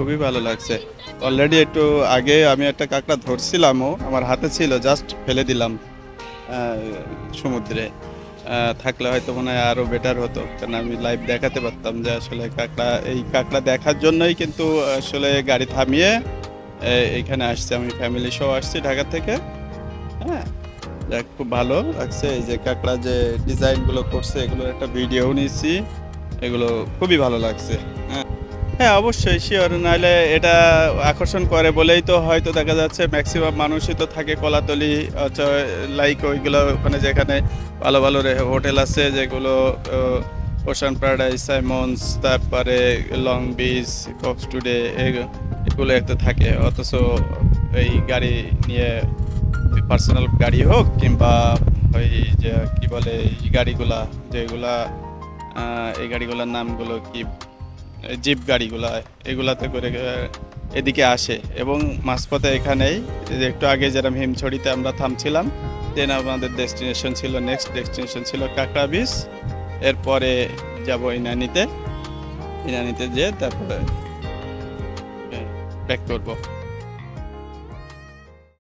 খুবই ভালো লাগছে। অলরেডি একটু আগে আমি একটা কাঁকড়া ধরছিলামও, আমার হাতে ছিল, জাস্ট ফেলে দিলাম সমুদ্রে। থাকলে হয়তো মনে হয় আরও বেটার হতো, কারণ আমি লাইভ দেখাতে পারতাম যে আসলে এই কাঁকড়া দেখার জন্যই কিন্তু আসলে গাড়ি থামিয়ে এইখানে আসছি, আমি ফ্যামিলি সহ আসছি ঢাকা থেকে। হ্যাঁ, যাক খুব ভালো লাগছে। এই যে কাঁকড়া যে ডিজাইনগুলো করছে এগুলোর একটা ভিডিও নিয়েছি, এগুলো খুবই ভালো লাগছে। হ্যাঁ, হ্যাঁ, অবশ্যই শিওর। নাহলে এটা আকর্ষণ করে বলেই তো হয়তো দেখা যাচ্ছে ম্যাক্সিমাম মানুষই তো থাকে কলাতলি, আচ্ছা, লাইক ওইগুলো ওখানে যেখানে ভালো ভালো হোটেল আছে যেগুলো ওশান প্যারাডাইস, সাইমন্স, তারপরে লং বিচ, কক্স টুডে, এগুলো একটা থাকে। অথচ এই গাড়ি নিয়ে পার্সোনাল গাড়ি হোক কিংবা ওই যে কি বলে এই গাড়িগুলা যেগুলা এই গাড়িগুলোর নামগুলো কি, জিপ গাড়িগুলা, এগুলাতে করে এদিকে আসে এবং মাঝপথে এখানেই এই যে একটু আগে যেরকম হিমছড়িতে আমরা থামছিলাম, দেন আমাদের ডেস্টিনেশন ছিল, নেক্সট ডেস্টিনেশন ছিল কাঁকড়া বিচ। এরপরে যাব ইনানিতে, ইনানিতে যেয়ে তারপরে ব্যাক করবো।